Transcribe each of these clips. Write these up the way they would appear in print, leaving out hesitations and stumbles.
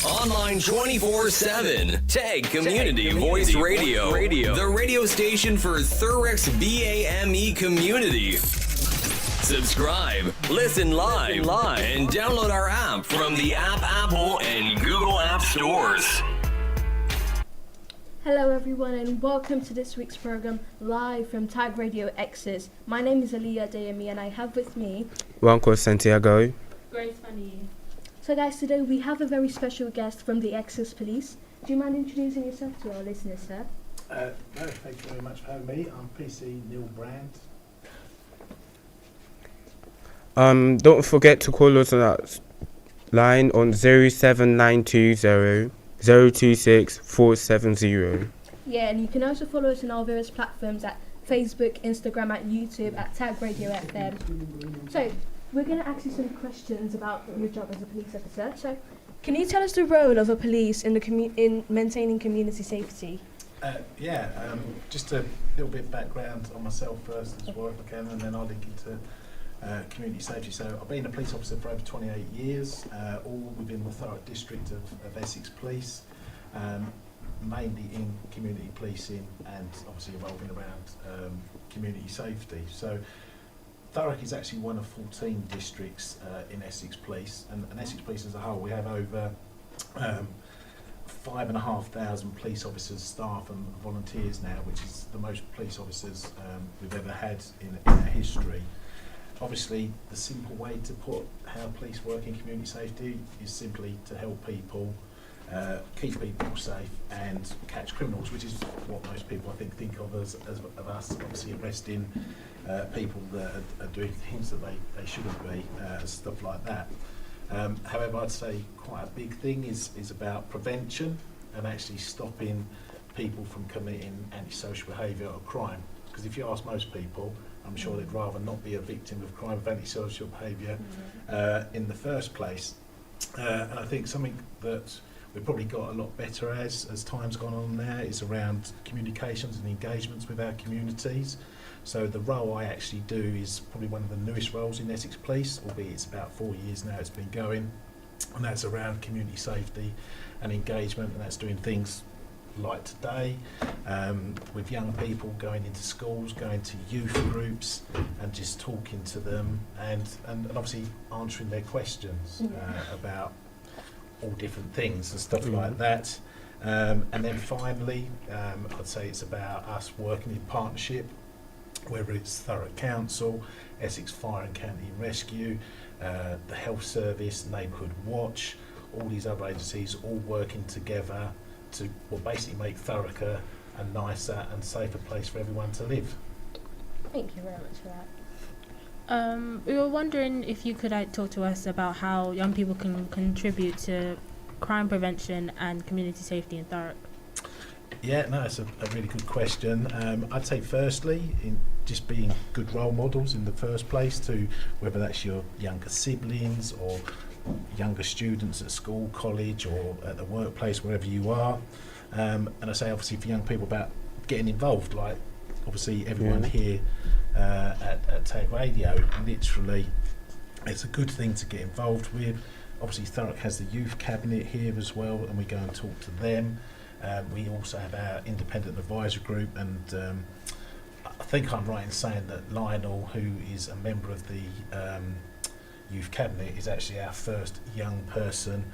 Online 24/7. Tag Community Voice Radio. The radio station for Thurrock's BAME community. Subscribe, listen live, and download our app from the Apple and Google App Stores. Hello everyone and welcome to this week's program live from Tag Radio Essex. My name is Aliyyah and I have with me one called Santiago. Grace Funny. So guys, today we have a very special guest from the Essex Police. Do you mind introducing yourself to our listeners, sir? No, thank you very much for having me. I'm PC Neil Brand. Don't forget to call us on that line on 07920 026 470. Yeah, and you can also follow us on our various platforms at Facebook, Instagram, at YouTube, at Tag Radio FM. So, we're going to ask you some questions about your job as a police officer. So, can you tell us the role of a police in in maintaining community safety? Just a little bit of background on myself first as well if I can, and then I'll link into community safety. So I've been a police officer for over 28 years, all within the Thurrock district of Essex Police, mainly in community policing and obviously revolving around community safety. So Thurrock is actually one of 14 districts in Essex Police, and Essex Police as a whole, we have over 5,500 police officers, staff and volunteers now, which is the most police officers we've ever had in our history. Obviously, the simple way to put how police work in community safety is simply to help people, keep people safe and catch criminals, which is what most people I think of as us, obviously arresting people that are doing things that they shouldn't be, stuff like that. However, I'd say quite a big thing is about prevention and actually stopping people from committing antisocial behaviour or crime. Because if you ask most people, I'm sure they'd rather not be a victim of crime of antisocial behaviour in the first place. And I think something that we've probably got a lot better as time's gone on now is around communications and engagements with our communities. So the role I actually do is probably one of the newest roles in Essex Police, albeit it's about 4 years now it's been going, and that's around community safety and engagement, and that's doing things like today, with young people going into schools, going to youth groups and just talking to them and obviously answering their questions about all different things and stuff like that. And then finally, I'd say it's about us working in partnership, whether it's Thurrock Council, Essex Fire and County Rescue, the Health Service, Neighbourhood Watch, all these other agencies all working together to basically make Thurrock a nicer and safer place for everyone to live. Thank you very much for that. We were wondering if you could talk to us about how young people can contribute to crime prevention and community safety in Thurrock. Yeah, no, it's a really good question. I'd say firstly, in just being good role models in the first place to whether that's your younger siblings or younger students at school, college or at the workplace, wherever you are. And I say obviously for young people about getting involved, like obviously everyone here at Tag Radio, literally it's a good thing to get involved with. Obviously Thurrock has the youth cabinet here as well, and we go and talk to them. We also have our independent advisor group, and I think I'm right in saying that Lionel, who is a member of the youth cabinet, is actually our first young person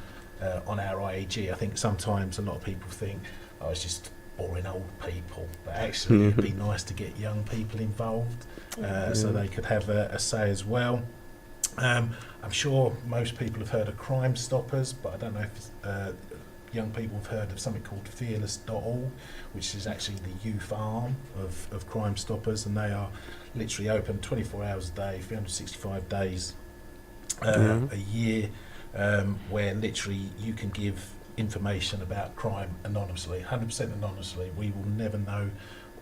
on our IAG. I think sometimes a lot of people think, oh, it's just boring old people, but actually it'd be nice to get young people involved so they could have a say as well. I'm sure most people have heard of Crime Stoppers, but I don't know if young people have heard of something called fearless.org, which is actually the youth arm of Crime Stoppers, and they are literally open 24 hours a day, 365 days a year, where literally you can give information about crime anonymously, 100% anonymously. We will never know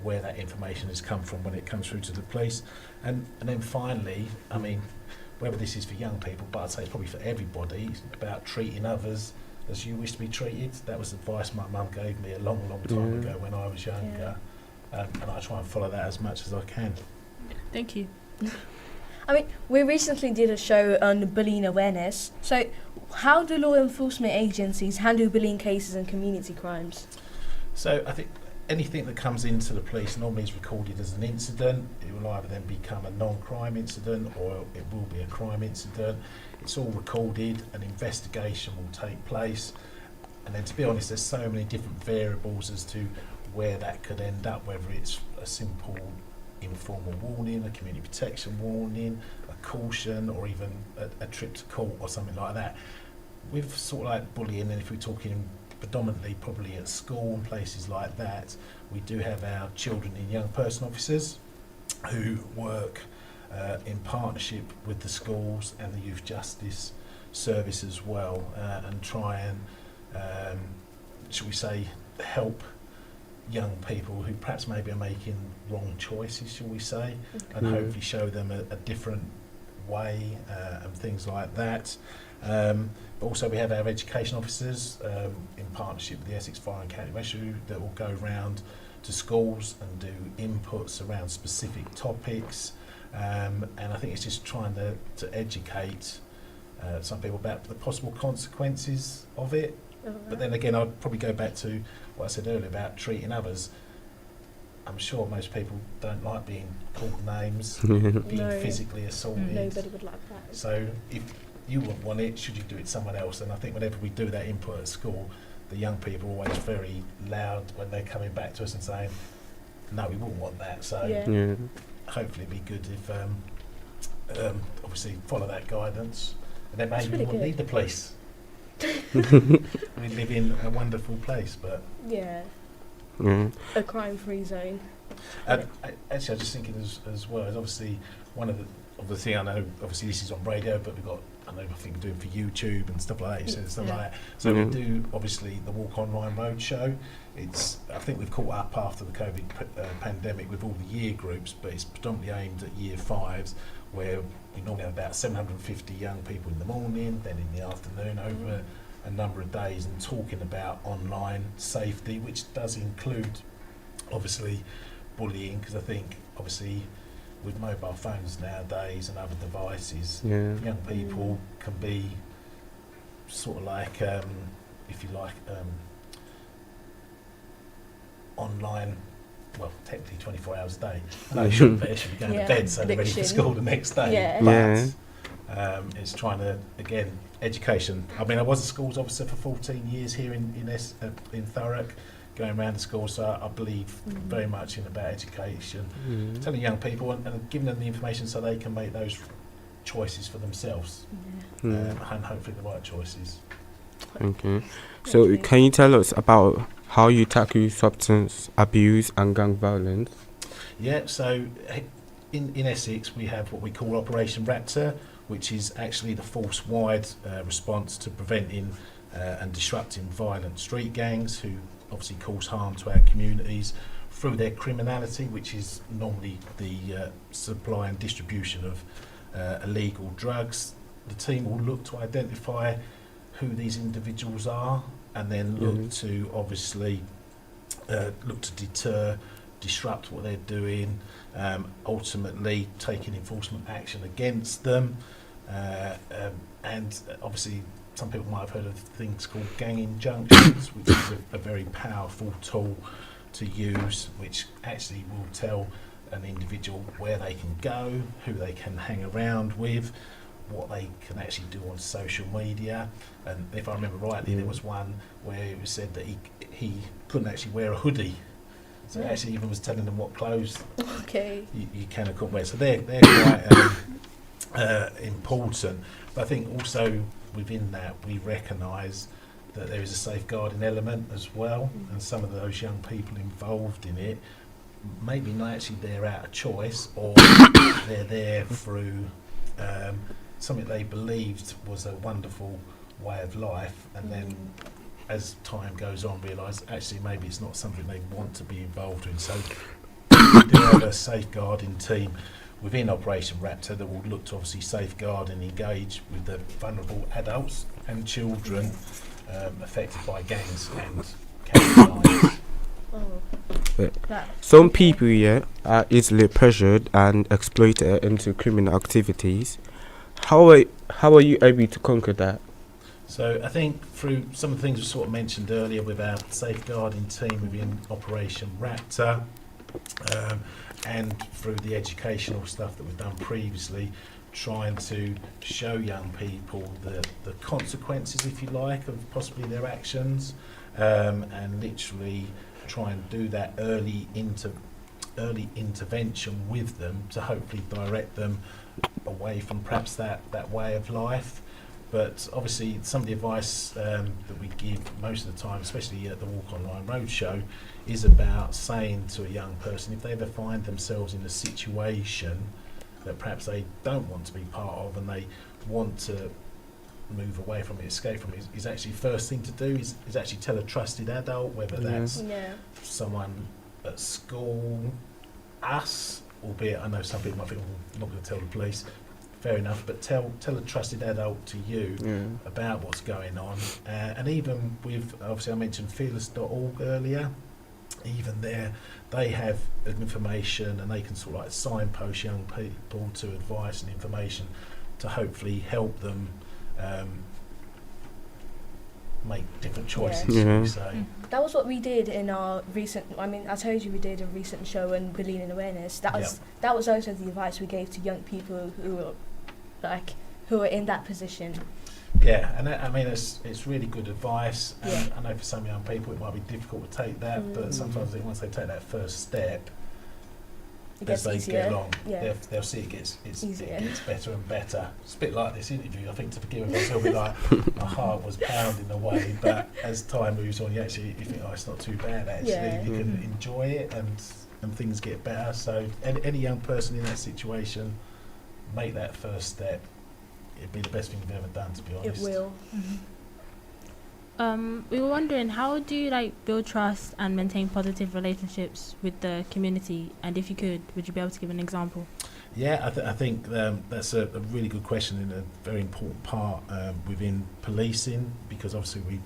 where that information has come from when it comes through to the police. And then finally, I mean, whether this is for young people, but I'd say it's probably for everybody, it's about treating others as you wish to be treated. That was advice my mum gave me a long time ago when I was younger, and I try and follow that as much as I can. Thank you. I mean, we recently did a show on bullying awareness. So, how do law enforcement agencies handle bullying cases and community crimes? So I think anything that comes into the police normally is recorded as an incident. It will either then become a non-crime incident or it will be a crime incident. It's all recorded, an investigation will take place, and then to be honest, there's so many different variables as to where that could end up, whether it's a simple informal warning, a community protection warning, a caution, or even a trip to court or something like that. With sort of like bullying, and if we're talking predominantly probably at school and places like that, we do have our children and young person officers who work in partnership with the schools and the youth justice service as well, and try and shall we say help young people who perhaps maybe are making wrong choices, shall we say, and hopefully show them a different way and things like that. But also we have our education officers in partnership with the Essex Fire and County Rescue that will go round to schools and do inputs around specific topics, and I think it's just trying to educate some people about the possible consequences of it. But then again, I'd probably go back to what I said earlier about treating others. I'm sure most people don't like being called names, being physically assaulted. Nobody would like that. So if you wouldn't want it, should you do it to someone else? And I think whenever we do that input at school, the young people are always very loud when they're coming back to us and saying, no, we wouldn't want that. So hopefully it'd be good if obviously follow that guidance, and then maybe we wouldn't need the police. We live in a wonderful place, but a crime-free zone. Actually, I was just thinking as well, is obviously one of the thing I know, obviously this is on radio, but we've got, I think we're doing for YouTube and stuff like that, you said stuff like that. So we do obviously the Walk On Rhyme Road show. I think we've caught up after the COVID pandemic with all the year groups, but it's predominantly aimed at year fives, where we normally have about 750 young people in the morning, then in the afternoon over a number of days, and talking about online safety, which does include obviously bullying, because I think obviously with mobile phones nowadays and other devices, young people can be sort of like, if you like, online, well, technically 24 hours a day. I know you shouldn't, but it should be going to bed so they're ready for school the next day. But it's trying to, again, education. I mean, I was a schools officer for 14 years here in Thurrock, going around the school, so I believe very much in about education, telling young people and giving them the information so they can make those choices for themselves, and hopefully the right choices. Okay. So can you tell us about how you tackle substance abuse and gang violence? Yeah, so in Essex we have what we call Operation Raptor, which is actually the force-wide response to preventing and disrupting violent street gangs who obviously cause harm to our communities through their criminality, which is normally the supply and distribution of illegal drugs. The team will look to identify who these individuals are, and then look to obviously look to deter, disrupt what they're doing, ultimately taking enforcement action against them, and obviously some people might have heard of things called gang injunctions, which is a very powerful tool to use, which actually will tell an individual where they can go, who they can hang around with, what they can actually do on social media. And if I remember rightly, there was one where it was said that he couldn't actually wear a hoodie, so it actually even was telling them what clothes you can and couldn't wear. So they're quite important. But I think also within that we recognise that there is a safeguarding element as well, and some of those young people involved in it, maybe not actually they're out of choice, or they're there through something they believed was a wonderful way of life, and then as time goes on realise actually maybe it's not something they want to be involved in. So we do have a safeguarding team within Operation Raptor that will look to obviously safeguard and engage with the vulnerable adults and children affected by gangs and county lines. Some people are easily pressured and exploited into criminal activities. How are you able to conquer that? So I think through some of the things we sort of mentioned earlier with our safeguarding team within Operation Raptor, and through the educational stuff that we've done previously, trying to show young people the consequences, if you like, of possibly their actions, and literally try and do that early intervention with them to hopefully direct them away from perhaps that way of life. But obviously some of the advice that we give most of the time, especially at the Walk Online Roadshow, is about saying to a young person, if they ever find themselves in a situation that perhaps they don't want to be part of and they want to move away from it, escape from it, is actually first thing to do is actually tell a trusted adult, whether that's someone at school, us, albeit I know some people might think, well, I'm not going to tell the police. Fair enough, but tell a trusted adult to you about what's going on. And even with, obviously I mentioned fearless.org earlier, even there they have information and they can sort of like signpost young people to advice and information to hopefully help them make different choices, shall we say. That was what we did in our recent, I told you we did a recent show on bullying and awareness. That was also the advice we gave to young people who are in that position. Yeah, and that, it's really good advice. And I know for some young people it might be difficult to take that, but sometimes once they take that first step, as they get along, they'll see it gets better and better. It's a bit like this interview. I think to begin with, it'll be like my heart was pounding away, but as time moves on, you think, oh, it's not too bad. Actually, you can enjoy it, and things get better. So, any young person in that situation, make that first step. It'd be the best thing you've ever done, to be honest. It will. We were wondering, how do you build trust and maintain positive relationships with the community? And if you could, would you be able to give an example? Yeah, I think that's a really good question and a very important part within policing, because obviously we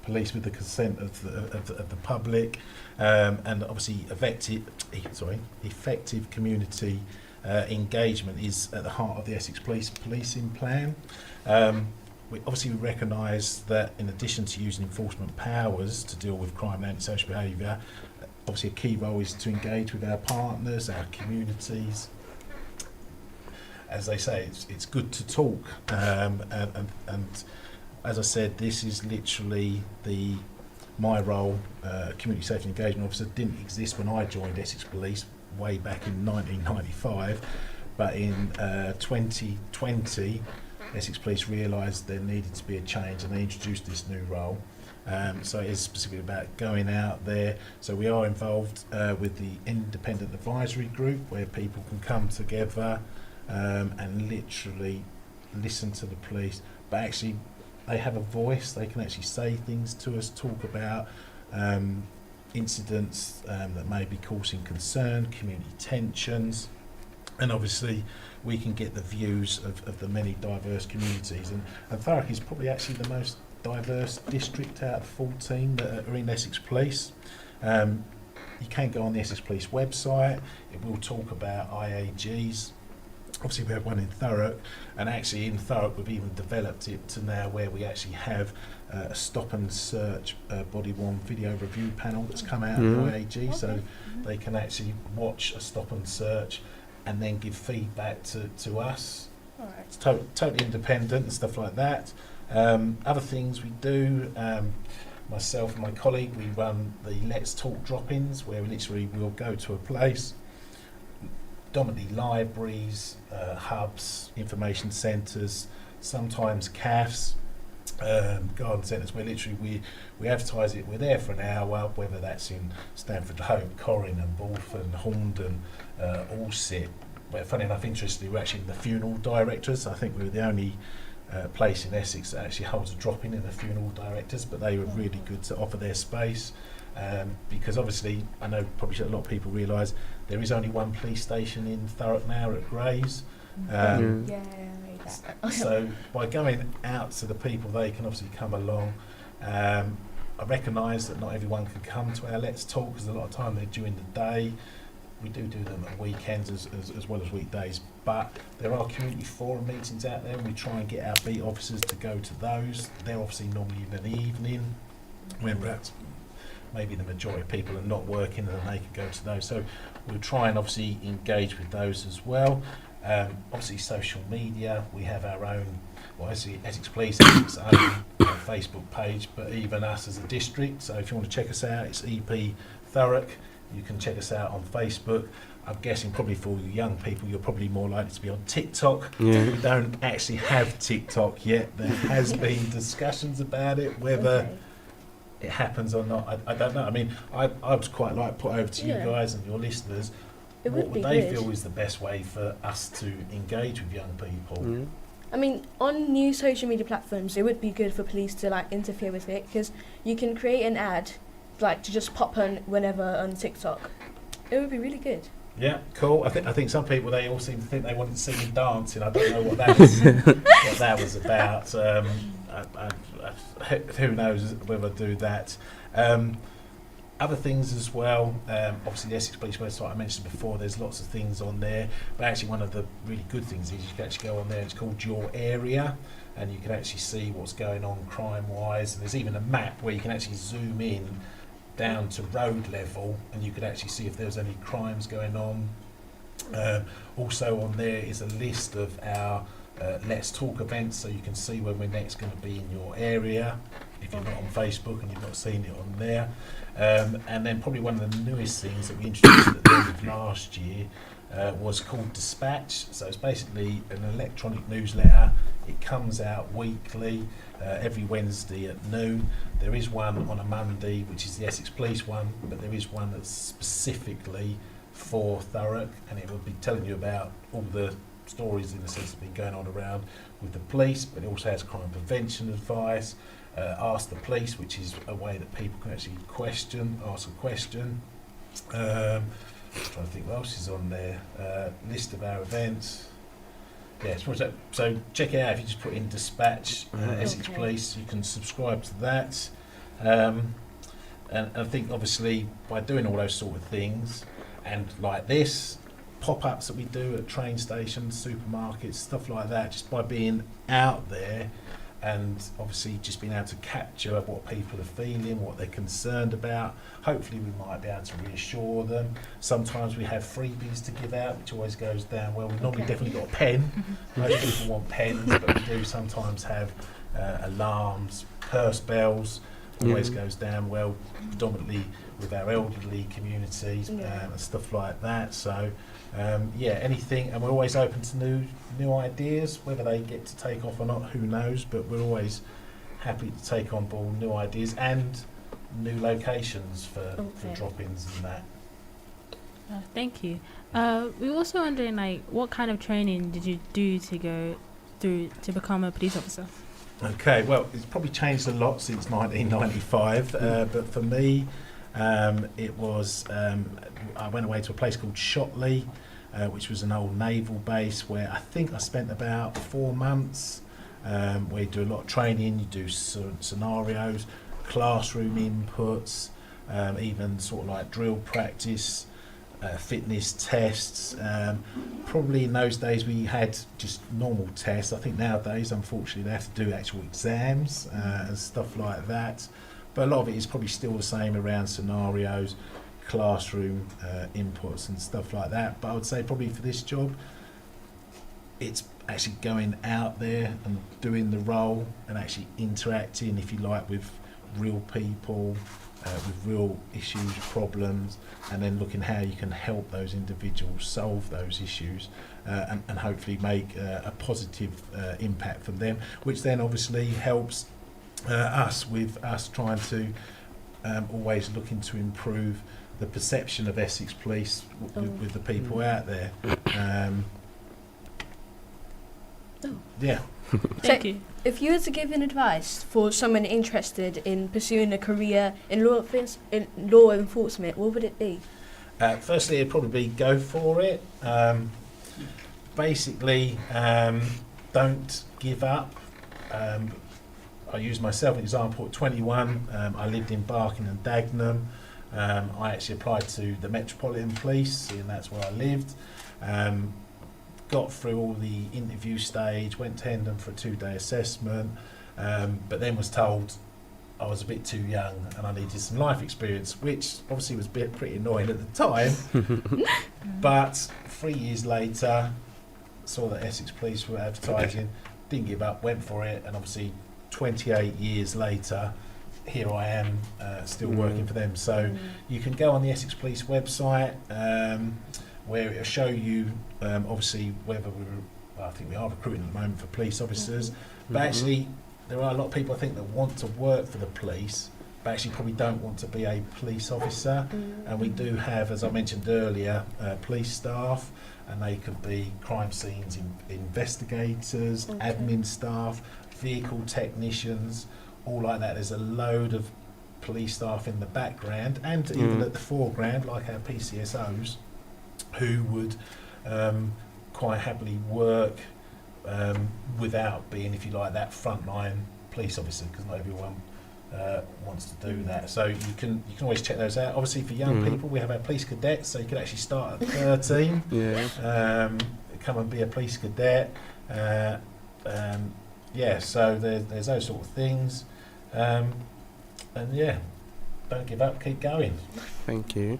police with the consent of the public, and obviously effective community engagement is at the heart of the Essex policing plan. We recognise that in addition to using enforcement powers to deal with crime and antisocial behaviour, obviously a key role is to engage with our partners, our communities. As they say, it's good to talk, and as I said, this is literally my role. Community safety engagement officer didn't exist when I joined Essex Police way back in 1995, but in 2020 Essex Police realised there needed to be a change and they introduced this new role. So it is specifically about going out there. So we are involved with the independent advisory group, where people can come together and literally listen to the police, but actually they have a voice. They can actually say things to us, talk about incidents that may be causing concern, community tensions, and obviously we can get the views of the many diverse communities. And Thurrock is probably actually the most diverse district out of 14 that are in Essex Police. You can go on the Essex Police website. It will talk about IAGs. Obviously we have one in Thurrock, and actually in Thurrock we've even developed it to now where we actually have a stop and search body-worn video review panel that's come out of IAG, so they can actually watch a stop and search and then give feedback to us. Right. It's totally independent and stuff like that. Other things we do, myself and my colleague, we run the Let's Talk drop-ins, where we'll go to a place, predominantly libraries, hubs, information centres, sometimes CAFs, garden centres, where literally we advertise it. We're there for an hour, whether that's in Stamford Hope, Corringham, Bulford, Horndon, Allsit. But funny enough, interestingly, we're actually the funeral directors. I think we were the only place in Essex that actually holds a drop-in the funeral directors, but they were really good to offer their space, because obviously I know probably a lot of people realise there is only one police station in Thurrock now at Grays. So by going out to the people, they can obviously come along. I recognise that not everyone can come to our Let's Talk, because a lot of time they're during the day. We do them at weekends as well as weekdays, But there are community forum meetings out there, and we try and get our beat officers to go to those. They're obviously normally in the evening, when perhaps maybe the majority of people are not working, and they can go to those. So we'll try and obviously engage with those as well. Obviously social media, we have our own, well, Essex Police has its own Facebook page, but even us as a district. So if you want to check us out, it's EP Thurrock. You can check us out on Facebook. I'm guessing probably for you young people, you're probably more likely to be on TikTok. Yeah. We don't actually have TikTok yet. There has been discussions about it, whether it happens or not. I don't know. I mean, I would quite like to put over to you guys and your listeners, what would they feel is the best way for us to engage with young people? Yeah. I mean, on new social media platforms, it would be good for police to like interfere with it, because you can create an ad, like to just pop on whenever on TikTok. It would be really good. Yeah, cool. I think some people, they all seem to think they wanted to see me dancing. I don't know what that was, what that was about. Who knows whether I do that. Other things as well, obviously the Essex Police website I mentioned before, there's lots of things on there, but actually one of the really good things is you can actually go on there, it's called Your Area, and you can actually see what's going on crime-wise, and there's even a map where you can actually zoom in down to road level, and you could actually see if there's any crimes going on. Also on there is a list of our Let's Talk events, so you can see when we're next going to be in your area, if you're not on Facebook and you've not seen it on there. And then probably one of the newest things that we introduced at the end of last year was called Dispatch. So it's basically an electronic newsletter. It comes out weekly, every Wednesday at noon. There is one on a Monday, which is the Essex Police one, but there is one that's specifically for Thurrock, and it will be telling you about all the stories in the sense that have been going on around with the police, but it also has crime prevention advice, Ask the Police, which is a way that people can actually ask a question. Trying to think what else is on there. List of our events. Yeah, so check it out. If you just put in Dispatch Essex Police, you can subscribe to that. And I think obviously by doing all those sort of things, and like this, pop-ups that we do at train stations, supermarkets, stuff like that, just by being out there and obviously just being able to capture what people are feeling, what they're concerned about. Hopefully we might be able to reassure them. Sometimes we have freebies to give out, which always goes down well. We've normally definitely got a pen. Most people want pens, but we do sometimes have alarms, purse bells, always goes down well, predominantly with our elderly communities and stuff like that. So anything, and we're always open to new ideas. Whether they get to take off or not, who knows, but we're always happy to take on board new ideas and new locations for drop-ins and that. Thank you. We were also wondering, what kind of training did you do to go through to become a police officer? Okay, well, it's probably changed a lot since 1995, but for me, it was, I went away to a place called Shotley, which was an old naval base where I think I spent about 4 months, where you do a lot of training, you do scenarios, classroom inputs, even sort of like drill practice, fitness tests. Probably in those days we had just normal tests. I think nowadays, unfortunately, they have to do actual exams and stuff like that. But a lot of it is probably still the same around scenarios, classroom inputs and stuff like that. But I would say probably for this job, it's actually going out there and doing the role and actually interacting, if you like, with real people, with real issues, problems, and then looking how you can help those individuals solve those issues and hopefully make a positive impact from them, which then obviously helps us trying to always looking to improve the perception of Essex Police with the people out there. Yeah. Thank you. If you were to give an advice for someone interested in pursuing a career in law enforcement, what would it be? Firstly, it'd probably be go for it. Basically, don't give up. I use myself as an example. At 21, I lived in Barking and Dagenham. I actually applied to the Metropolitan Police, and that's where I lived. got through all the interview stage, went to Hendon for a 2-day assessment, but then was told I was a bit too young and I needed some life experience, which obviously was pretty annoying at the time. But 3 years later, saw that Essex Police were advertising, didn't give up, went for it, and obviously 28 years later, here I am, still working for them. So you can go on the Essex Police website, where it'll show you, obviously, whether I think we are recruiting at the moment for police officers, but actually there are a lot of people I think that want to work for the police, but actually probably don't want to be a police officer. And we do have, as I mentioned earlier, police staff, and they could be crime scenes investigators, admin staff, vehicle technicians, all like that. There's a load of police staff in the background and even at the foreground, like our PCSOs, who would quite happily work without being, if you like, that frontline police officer, because not everyone wants to do that. So you can always check those out. Obviously, for young people, we have our police cadets, so you can actually start at 13, come and be a police cadet. So there's those sort of things. And yeah, don't give up, keep going. Thank you.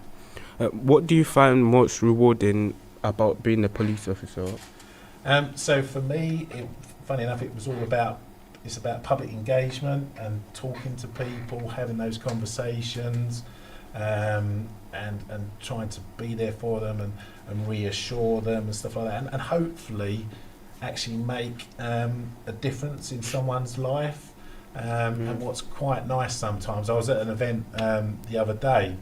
What do you find most rewarding about being a police officer? So for me, funny enough, it's about public engagement and talking to people, having those conversations, and trying to be there for them and reassure them and stuff like that, and hopefully actually make a difference in someone's life. And what's quite nice sometimes, I was at an event the other day,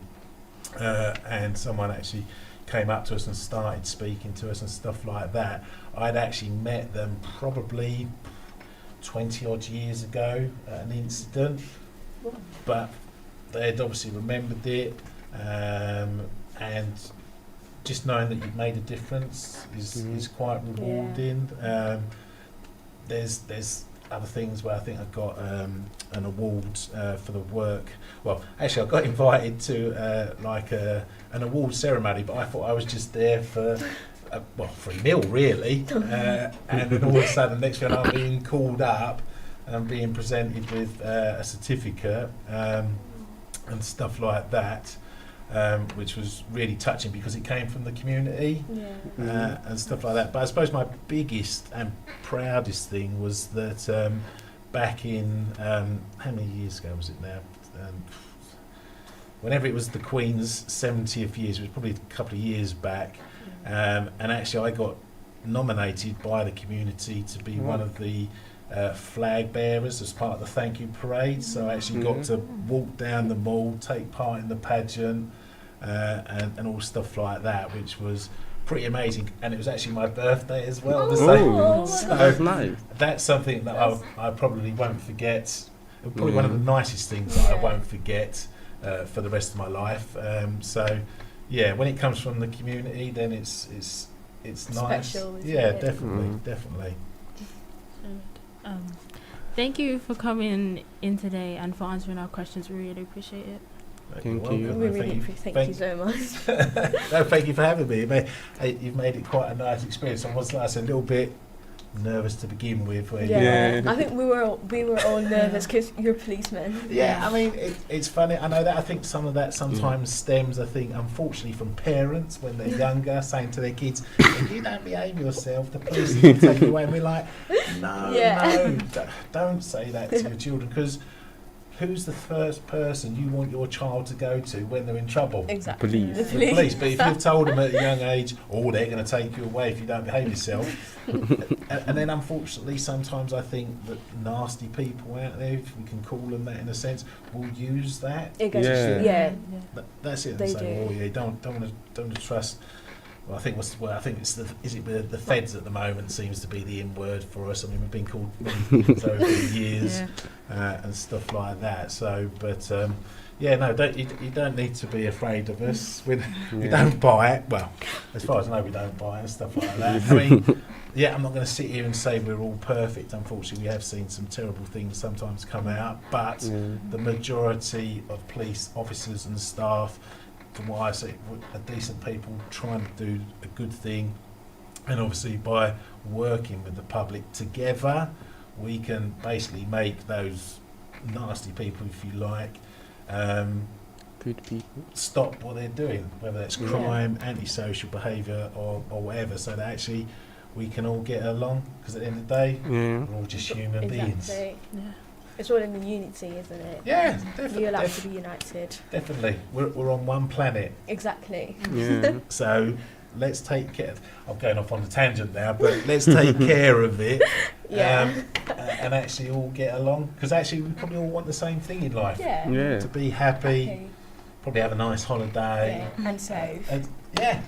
and someone actually came up to us and started speaking to us and stuff like that. I'd actually met them probably 20 odd years ago at an incident, but they'd obviously remembered it, and just knowing that you've made a difference is quite rewarding. There's other things where I think I got an award for the work. Well, actually I got invited to an award ceremony, but I thought I was just there for a meal really, and then all of a sudden the next thing I'm being called up and being presented with a certificate and stuff like that, which was really touching because it came from the community and stuff like that. But I suppose my biggest and proudest thing was that back in, how many years ago was it now? Whenever it was the Queen's 70th years, it was probably a couple of years back, and actually I got nominated by the community to be one of the flag bearers as part of the thank you parade. So I actually got to walk down the mall, take part in the pageant, and all stuff like that, which was pretty amazing. And it was actually my birthday as well. So that's nice. That's something that I probably won't forget. Probably one of the nicest things that I won't forget for the rest of my life. So yeah, when it comes from the community, then it's nice. Special, yeah, definitely. Thank you for coming in today and for answering our questions. We really appreciate it. Thank you. We really thank you so much. No, thank you for having me. You've made it quite a nice experience. I was a little bit nervous to begin with. I think we were all nervous because you're policemen. Yeah, I mean, it's funny. I know that. I think some of that sometimes stems, I think, unfortunately, from parents when they're younger, saying to their kids, if you don't behave yourself, the police will take you away. And we're like, no, don't say that to your children, because who's the first person you want your child to go to when they're in trouble? Exactly. Police. The police. But if you've told them at a young age, they're going to take you away if you don't behave yourself. And then unfortunately sometimes I think that nasty people out there, if we can call them that in a sense, will use that. That's it. They say, do. Don't want to trust. Well, I think it's the feds at the moment seems to be the in word for us. I mean, we've been called many things over the years and stuff like that. So, but you don't need to be afraid of us. We don't bite. Well, as far as I know, we don't bite and stuff like that. I mean, I'm not going to sit here and say we're all perfect. Unfortunately, we have seen some terrible things sometimes come out, but the majority of police officers and staff, from what I see, are decent people trying to do a good thing, And obviously by working with the public together, we can basically make those nasty people, if you like, Good people. stop what they're doing, whether that's crime, antisocial behaviour or whatever, so that actually we can all get along, because at the end of the day, Yeah. we're all just human beings. Exactly. Yeah. It's all in the unity, isn't it? Yeah, You're allowed to definitely. be united. Definitely. We're on one planet, Exactly. Yeah. so let's take care. I'm going off on a tangent now, but let's take care of it. Yeah. And actually all get along, because actually we probably all want the same thing in life. Yeah. Yeah. To be happy, Happy. probably have a nice holiday. Yeah. And safe. And, yeah.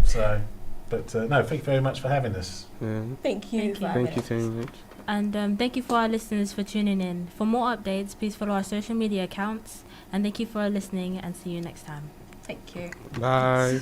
So, but no, thank you very much for having us. Yeah. Thank you. Thank for you. having Thank you us. so much. And thank you for our listeners for tuning in. For more updates, please follow our social media accounts. And thank you for listening, and see you next time. Thank you. Bye.